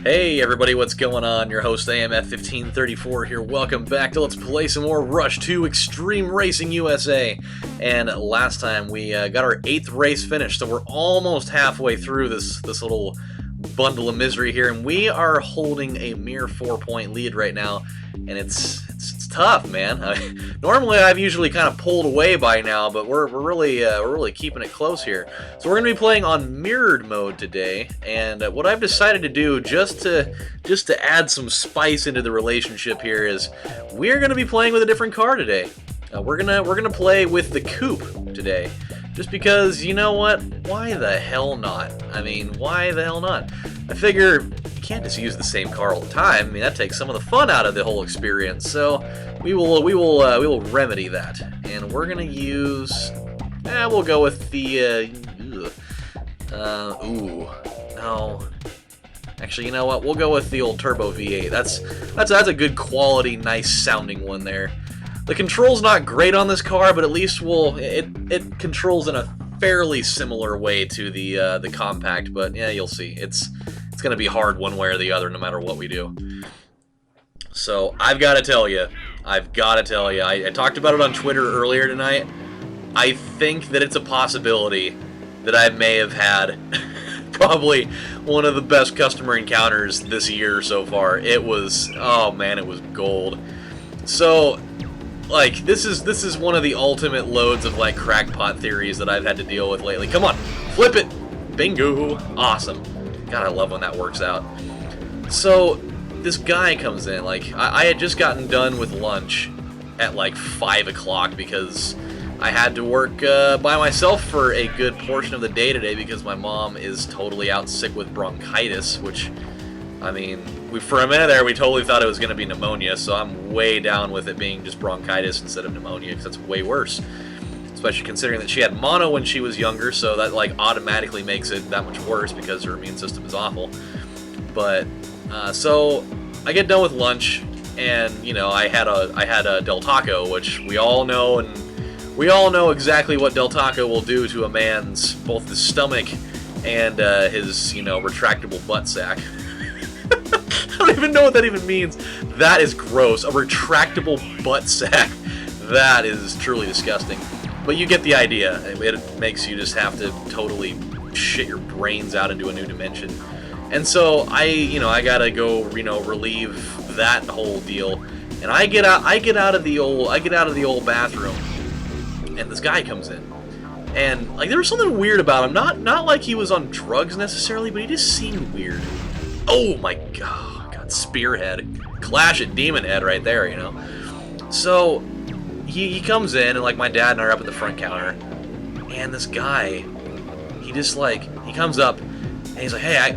Hey everybody, what's going on? Your host AMF1534 here. Welcome back to Let's Play some more Rush 2 Extreme Racing USA. And last time we got our 8th race finished, so we're almost halfway through this little bundle of misery here, and we are holding a mere 4-point lead right now, and it's tough, man. Normally I've usually kind of pulled away by now, but we're really keeping it close here. So we're going to be playing on mirrored mode today, and what I've decided to do just to add some spice into the relationship here is we're going to be playing with a different car today. We're gonna play with the coupe today. Just because, you know what? Why the hell not? I mean, why the hell not? I figure you can't just use the same car all the time. I mean, that takes some of the fun out of the whole experience. So we will remedy that, and we're gonna use. We'll go with the. No. Actually, you know what? We'll go with the old turbo V8. That's a good quality, nice sounding one there. The control's not great on this car, but at least it controls in a fairly similar way to the compact. But yeah, you'll see. It's going to be hard one way or the other, no matter what we do. So I've got to tell you, I talked about it on Twitter earlier tonight. I think that it's a possibility that I may have had probably one of the best customer encounters this year so far. It was, oh man, it was gold. So, like, this is one of the ultimate loads of, like, crackpot theories that I've had to deal with lately. Come on, flip it! Bingo! Awesome. God, I love when that works out. So, this guy comes in, like, I had just gotten done with lunch at, like, 5 o'clock because I had to work by myself for a good portion of the day today because my mom is totally out sick with bronchitis, which, I mean, for a minute there, we totally thought it was going to be pneumonia, so I'm way down with it being just bronchitis instead of pneumonia, because that's way worse. Especially considering that she had mono when she was younger, so that, like, automatically makes it that much worse because her immune system is awful. But, so, I get done with lunch, and, you know, I had a Del Taco, which we all know, and we all know exactly what Del Taco will do to a man's, both his stomach and his, you know, retractable butt sack. I don't even know what that even means. That is gross. A retractable butt sack. That is truly disgusting. But you get the idea. It makes you just have to totally shit your brains out into a new dimension. And so I gotta go, relieve that whole deal. And I get out of the old bathroom, and this guy comes in. And like there was something weird about him. Not like he was on drugs necessarily, but he just seemed weird. Oh my god, Spearhead. Clash at Demon Head right there, you know. So, he comes in, and like my dad and I are up at the front counter, and this guy, he just like, he comes up, and he's like, hey, I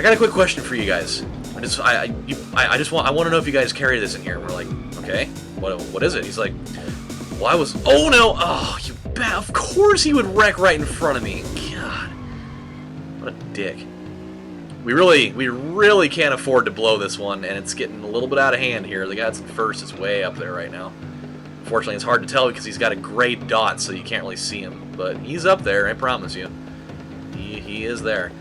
got a quick question for you guys. I want to know if you guys carry this in here. And we're like, okay, what is it? He's like, well, oh no, oh, you bet, of course he would wreck right in front of me. God, what a dick. We really can't afford to blow this one, and it's getting a little bit out of hand here. The guy that's in first is way up there right now. Unfortunately, it's hard to tell because he's got a gray dot, so you can't really see him. But he's up there, I promise you. He is there.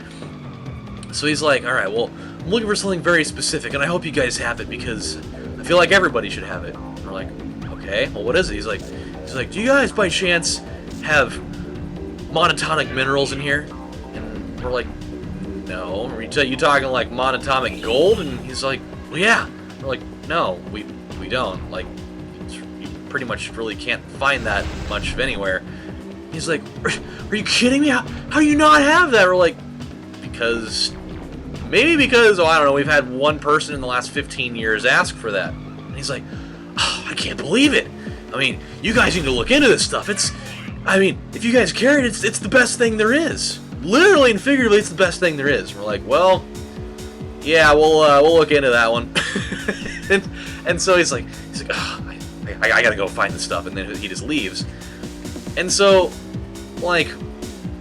So he's like, alright, well, I'm looking for something very specific, and I hope you guys have it because I feel like everybody should have it. And we're like, okay, well, what is it? He's like, do you guys by chance have monotonic minerals in here? And we're like, no. Are you talking like monatomic gold? And he's like, well, yeah. We're like, no, we don't. Like, you pretty much really can't find that much of anywhere. He's like, are you kidding me? How do you not have that? We're like, maybe because, I don't know, we've had one person in the last 15 years ask for that. And he's like, oh, I can't believe it. I mean, you guys need to look into this stuff. If you guys carry it, it's the best thing there is. Literally and figuratively, it's the best thing there is. We're like, well, yeah, we'll look into that one. and so he's like, oh, I gotta go find this stuff, and then he just leaves. And so, like,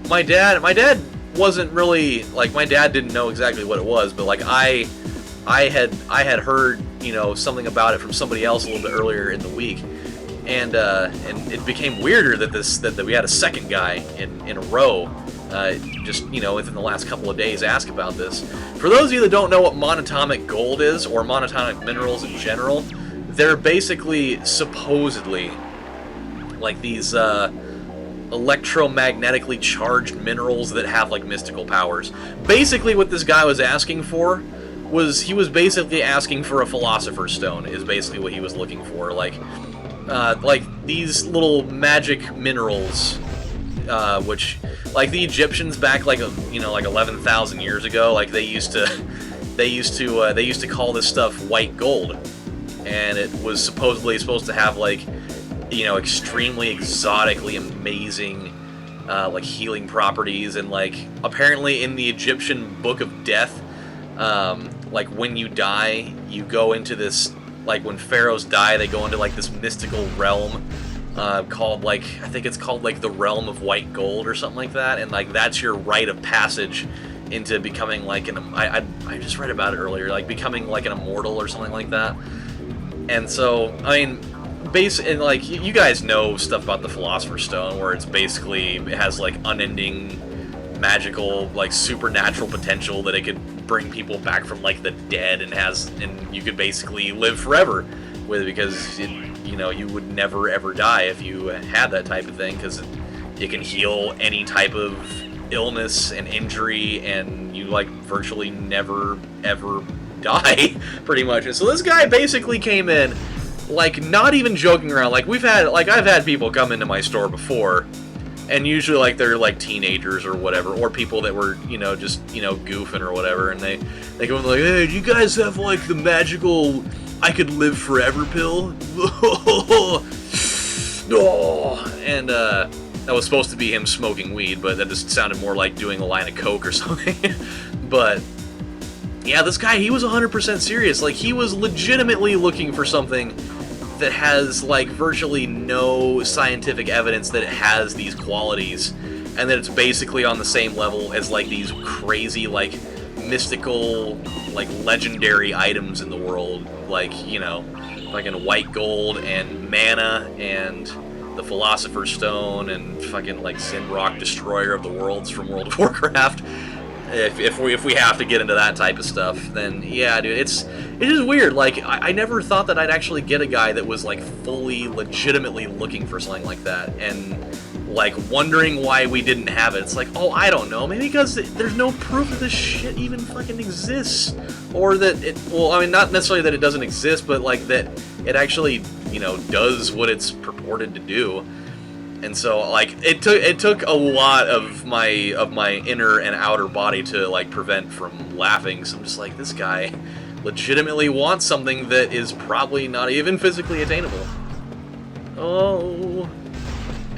my dad wasn't really, like, my dad didn't know exactly what it was, but like I had heard, you know, something about it from somebody else a little bit earlier in the week, and it became weirder that we had a second guy in a row just, you know, within the last couple of days ask about this. For those of you that don't know what monatomic gold is, or monatomic minerals in general, they're basically, supposedly, like these electromagnetically charged minerals that have, like, mystical powers. Basically what this guy was asking for was, he was basically asking for a Philosopher's Stone, is basically what he was looking for. Like these little magic minerals, which, like, the Egyptians back, like, you know, like 11,000 years ago, like, they used to call this stuff white gold, and it was supposedly supposed to have, like, you know, extremely exotically amazing, like, healing properties, and, like, apparently in the Egyptian Book of Death, like, when you die, you go into this, like, when pharaohs die, they go into, like, this mystical realm, called, like, I think it's called, like, the Realm of White Gold or something like that, and, like, that's your rite of passage into becoming, like, I just read about it earlier, like, becoming, like, an immortal or something like that. And so, I mean, and, like, you guys know stuff about the Philosopher's Stone, where it's basically, it has, like, unending magical, like, supernatural potential that it could bring people back from, like, the dead, and you could basically live forever with it, because you know, you would never ever die if you had that type of thing, because it can heal any type of illness and injury, and you, like, virtually never ever die, pretty much. And so this guy basically came in, like, not even joking around. Like, I've had people come into my store before, and usually, like, they're, like, teenagers or whatever, or people that were, you know, just, you know, goofing or whatever, and they go like, hey, do you guys have, like, the magical I could live forever pill? Oh, and that was supposed to be him smoking weed, but that just sounded more like doing a line of coke or something. But yeah, this guy, he was 100% serious. Like, he was legitimately looking for something that has, like, virtually no scientific evidence that it has these qualities, and that it's basically on the same level as, like, these crazy, like, mystical, like, legendary items in the world, like, you know, like in white gold and mana and the Philosopher's Stone and fucking, like, Sinrock, Destroyer of the Worlds from World of Warcraft. If we have to get into that type of stuff, then yeah, dude, it is weird. Like, I never thought that I'd actually get a guy that was, like, fully, legitimately looking for something like that, and, like, wondering why we didn't have it. It's like, oh, I don't know, maybe because there's no proof that this shit even fucking exists, or that it, well, I mean, not necessarily that it doesn't exist, but, like, that it actually, you know, does what it's purported to do. And so, like, it took a lot of my inner and outer body to, like, prevent from laughing. So I'm just like, this guy legitimately wants something that is probably not even physically attainable. Oh,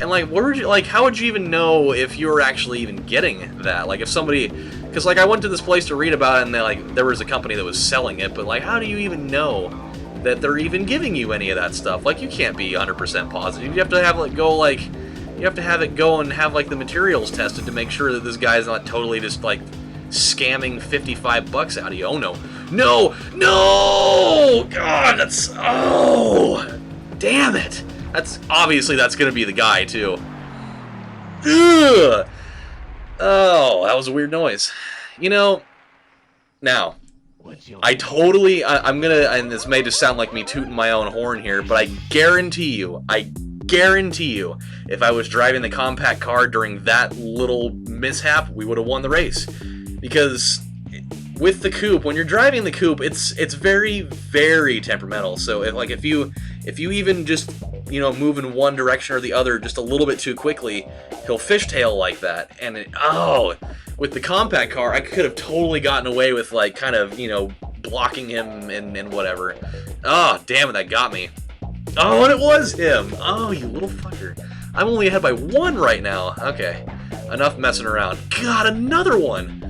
and, like, what would you, like, how would you even know if you were actually even getting that? Like, if somebody, because, like, I went to this place to read about it, and there was a company that was selling it, but, like, how do you even know that they're even giving you any of that stuff? Like, you can't be 100% positive. You have to have, like, you have to have it go and have, like, the materials tested to make sure that this guy's not totally just, like, scamming $55 out of you. Oh, no. No! No! God, that's, oh! Damn it! That's gonna be the guy, too. Ugh! Oh, that was a weird noise. You know, now, I'm gonna, and this may just sound like me tooting my own horn here, but I guarantee you, if I was driving the compact car during that little mishap, we would have won the race. Because with the coupe, when you're driving the coupe, it's very, very temperamental. So if you even just, you know, move in one direction or the other just a little bit too quickly, he'll fishtail like that. And with the compact car, I could have totally gotten away with, like, kind of, you know, blocking him and whatever. Oh, damn it, that got me. Oh, and it was him. Oh, you little fucker. I'm only ahead by one right now. Okay, enough messing around. God, another one.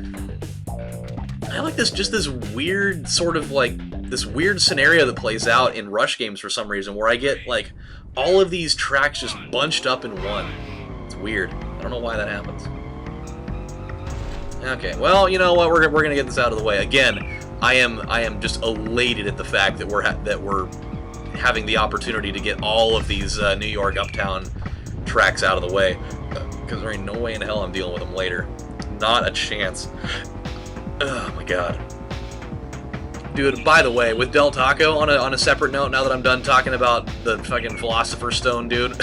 I like this weird sort of, like, this weird scenario that plays out in Rush games for some reason, where I get, like, all of these tracks just bunched up in one. It's weird. I don't know why that happens. Okay, well, you know what? We're gonna get this out of the way. Again, I am just elated at the fact that we're having the opportunity to get all of these New York Uptown tracks out of the way. because there ain't no way in hell I'm dealing with him later. Not a chance. Oh my god. Dude, by the way, with Del Taco, on a separate note, now that I'm done talking about the fucking Philosopher Stone dude,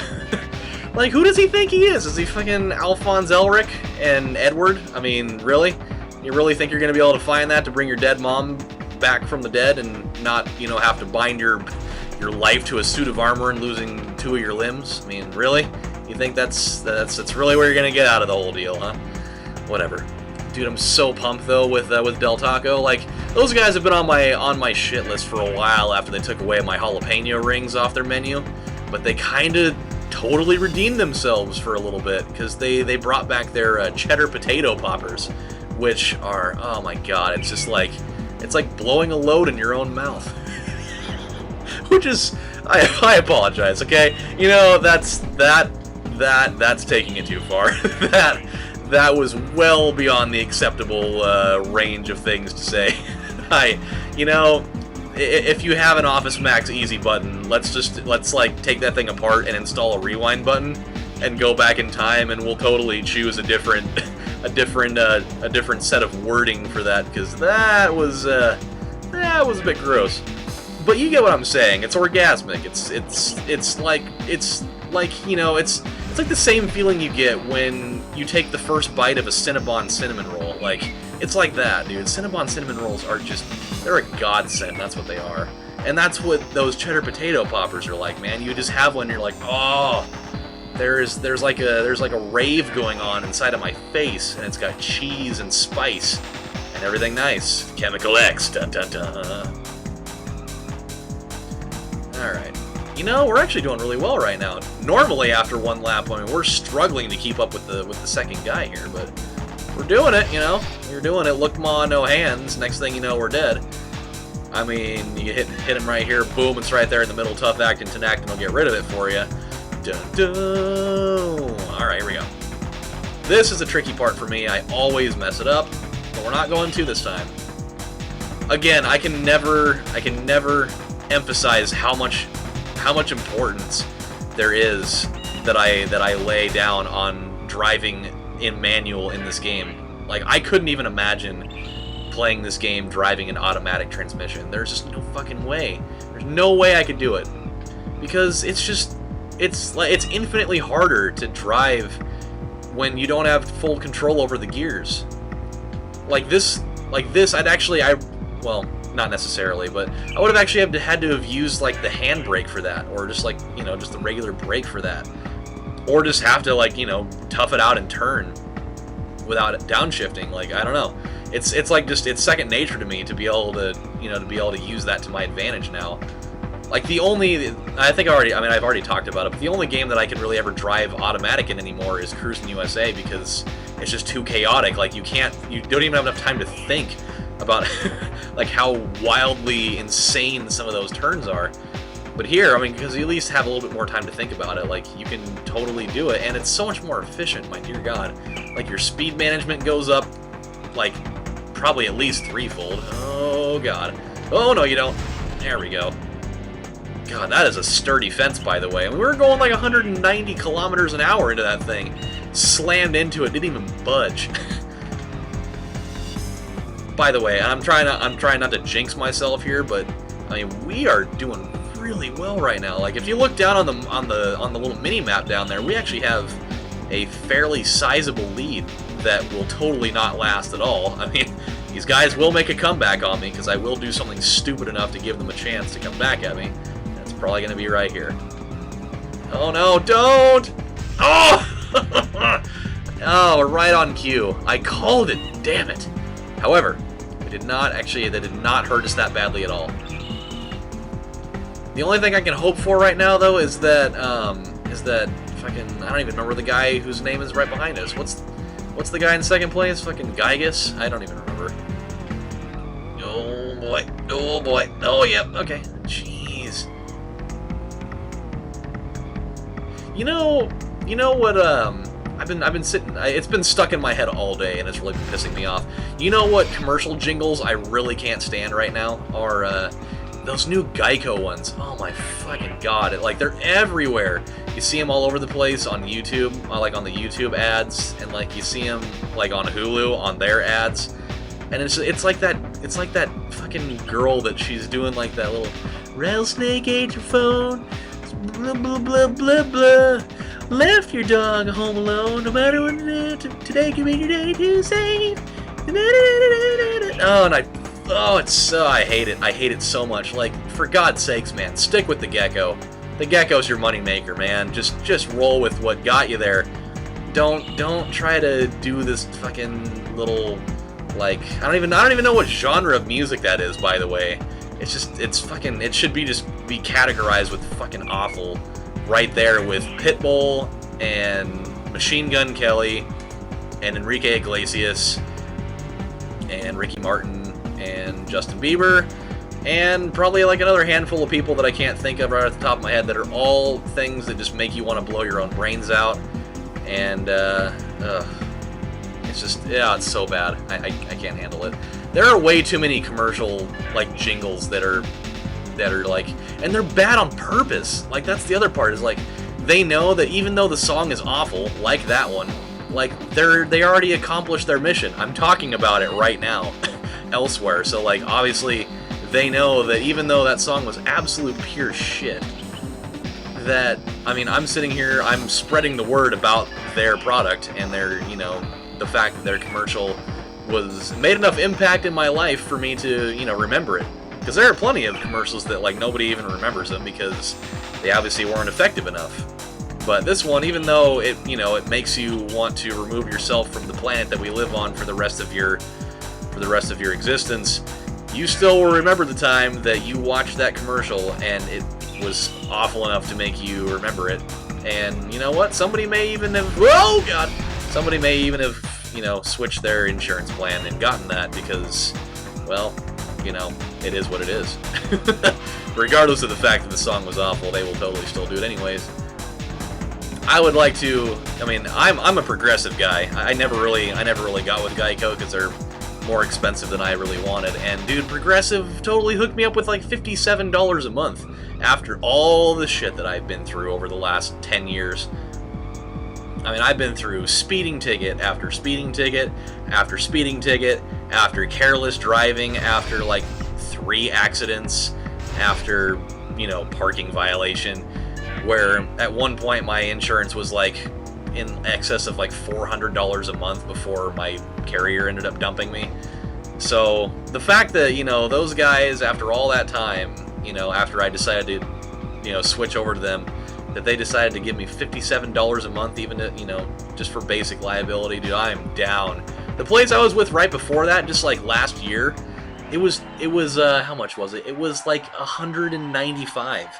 like, who does he think he is? Is he fucking Alphonse Elric and Edward? I mean, really? You really think you're gonna be able to find that to bring your dead mom back from the dead and not, you know, have to bind your life to a suit of armor and losing 2 of your limbs? I mean, really? You think that's really where you're gonna get out of the whole deal, huh? Whatever. Dude, I'm so pumped though with Del Taco. Like, those guys have been on my shit list for a while after they took away my jalapeno rings off their menu, but they kind of totally redeemed themselves for a little bit because they brought back their cheddar potato poppers, which are, oh my god, it's just like, it's like blowing a load in your own mouth. Which is, I apologize, okay? You know, that's taking it too far. That was well beyond the acceptable range of things to say. You know, if you have an Office Max easy button, let's like take that thing apart and install a rewind button and go back in time, and we'll totally choose a different set of wording for that, because that was a bit gross. But you get what I'm saying. It's orgasmic. It's like, you know, it's like the same feeling you get when you take the first bite of a Cinnabon cinnamon roll. Like, it's like that, dude. Cinnabon cinnamon rolls are just, they're a godsend. That's what they are. And that's what those cheddar potato poppers are like, man. You just have one, and you're like, oh, there's like a rave going on inside of my face, and it's got cheese and spice and everything nice. Chemical X, dun dun dun. Alright. You know, we're actually doing really well right now. Normally, after one lap, I mean, we're struggling to keep up with the second guy here, but we're doing it, you know? We're doing it. Look, ma, no hands. Next thing you know, we're dead. I mean, you hit him right here, boom, it's right there in the middle, tough acting, Tenact, and he'll get rid of it for you. Dun dun! Alright, here we go. This is the tricky part for me. I always mess it up, but we're not going to this time. Again, I can never emphasize how much importance there is that I lay down on driving in manual in this game. Like, I couldn't even imagine playing this game driving an automatic transmission. There's just no fucking way. There's no way I could do it, because it's infinitely harder to drive when you don't have full control over the gears. Like this, well, not necessarily, but I would have actually had to have used like the handbrake for that, or just like, you know, just the regular brake for that, or just have to, like, you know, tough it out and turn without downshifting. Like, I don't know. It's like, just, it's second nature to me to be able to, you know, to be able to use that to my advantage now. Like, I've already talked about it, but the only game that I can really ever drive automatic in anymore is Cruis'n USA, because it's just too chaotic. Like, you don't even have enough time to think about like how wildly insane some of those turns are. But here, I mean, because you at least have a little bit more time to think about it, like, you can totally do it, and it's so much more efficient, my dear god. Like, your speed management goes up, like, probably at least threefold. Oh god. Oh no, you don't. There we go. God, that is a sturdy fence, by the way. And we were going like 190 kilometers an hour into that thing. Slammed into it, didn't even budge. By the way, I'm trying not to jinx myself here, but I mean, we are doing really well right now. Like, if you look down on the little mini map down there, we actually have a fairly sizable lead that will totally not last at all. I mean, these guys will make a comeback on me, because I will do something stupid enough to give them a chance to come back at me. That's probably going to be right here. Oh no, don't! Oh! Oh, right on cue. I called it, damn it. However, that did not hurt us that badly at all. The only thing I can hope for right now, though, is that fucking, I don't even remember the guy whose name is right behind us. What's the guy in second place? Fucking Gygus? I don't even remember. Oh boy. Oh boy. Oh yep. Okay. Jeez. You know what? I've been sitting. It's been stuck in my head all day, and it's really been pissing me off. You know what commercial jingles I really can't stand right now are those new Geico ones. Oh my fucking god! They're everywhere. you see him all over the place on YouTube, like on the YouTube ads, and like you see him like on Hulu on their ads, and it's like that fucking girl that she's doing like that little rattlesnake ate your phone, blah blah blah blah blah, left your dog home alone, no matter what today can be your day to save. Oh, and I hate it. I hate it so much. Like, for God's sakes, man, stick with the gecko. The gecko's your moneymaker, man. Just roll with what got you there. Don't try to do this fucking little, like, I don't even know what genre of music that is, by the way. It should be be categorized with fucking awful right there with Pitbull and Machine Gun Kelly and Enrique Iglesias and Ricky Martin and Justin Bieber and probably like another handful of people that I can't think of right off the top of my head that are all things that just make you want to blow your own brains out. And it's just, yeah, it's so bad. I can't handle it. There are way too many commercial like jingles that are like, and they're bad on purpose. Like, that's the other part, is like they know that even though the song is awful, like that one, like they already accomplished their mission. I'm talking about it right now elsewhere. So like obviously they know that even though that song was absolute pure shit, that, I mean, I'm sitting here, I'm spreading the word about their product and their, you know, the fact that their commercial made enough impact in my life for me to, you know, remember it. Because there are plenty of commercials that like nobody even remembers them because they obviously weren't effective enough. But this one, even though it, you know, it makes you want to remove yourself from the planet that we live on for the rest of your existence, you still will remember the time that you watched that commercial and it was awful enough to make you remember it. And you know what? Somebody may even have, oh god, somebody may even have, you know, switched their insurance plan and gotten that because, well, you know, it is what it is. Regardless of the fact that the song was awful, they will totally still do it anyways. I would like to, I mean, I'm a progressive guy. I never really got with Geico because they're more expensive than I really wanted. And dude, Progressive totally hooked me up with like $57 a month after all the shit that I've been through over the last 10 years. I mean, I've been through speeding ticket after speeding ticket after speeding ticket after careless driving after like 3 accidents after, you know, parking violation, where at one point my insurance was like in excess of like $400 a month before my carrier ended up dumping me. So the fact that, you know, those guys, after all that time, you know, after I decided to, you know, switch over to them, that they decided to give me $57 a month, even to, you know, just for basic liability, dude, I am down. The place I was with right before that, just like last year, it was how much was it? It was like $195.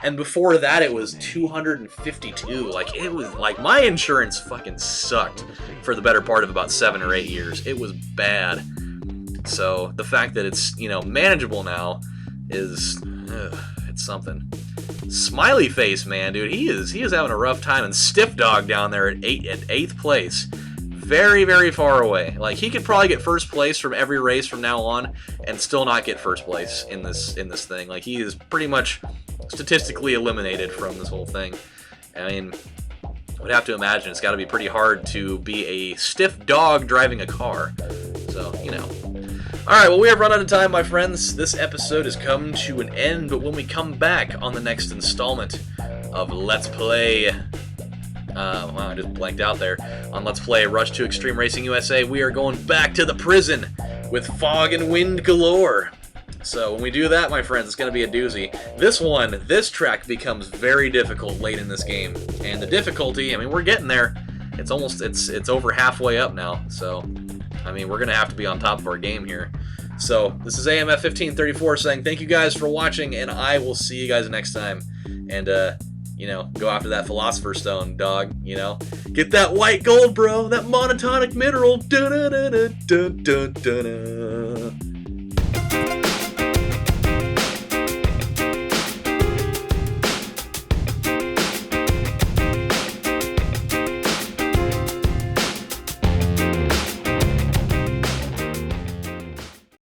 And before that, it was $252. Like, it was like, my insurance fucking sucked for the better part of about 7 or 8 years. It was bad. So the fact that it's, you know, manageable now is, it's something. Smiley Face, man, dude, he is having a rough time. And Stiff Dog down there at 8th place, very, very far away. Like, he could probably get first place from every race from now on, and still not get first place in this thing. Like, he is pretty much statistically eliminated from this whole thing. I mean, I would have to imagine it's got to be pretty hard to be a stiff dog driving a car. So, you know. Alright, well, we have run out of time, my friends. This episode has come to an end, but when we come back on the next installment of Let's Play... wow, I just blanked out there. On Let's Play Rush to Extreme Racing USA, we are going back to the prison with fog and wind galore. So when we do that, my friends, it's going to be a doozy. This track becomes very difficult late in this game. And the difficulty, I mean, we're getting there. It's over halfway up now. So, I mean, we're going to have to be on top of our game here. So, this is AMF 1534 saying thank you guys for watching, and I will see you guys next time. And, you know, go after that Philosopher Stone, dog, you know. Get that white gold, bro, that monotonic mineral. Dun -dun -dun -dun -dun -dun -dun.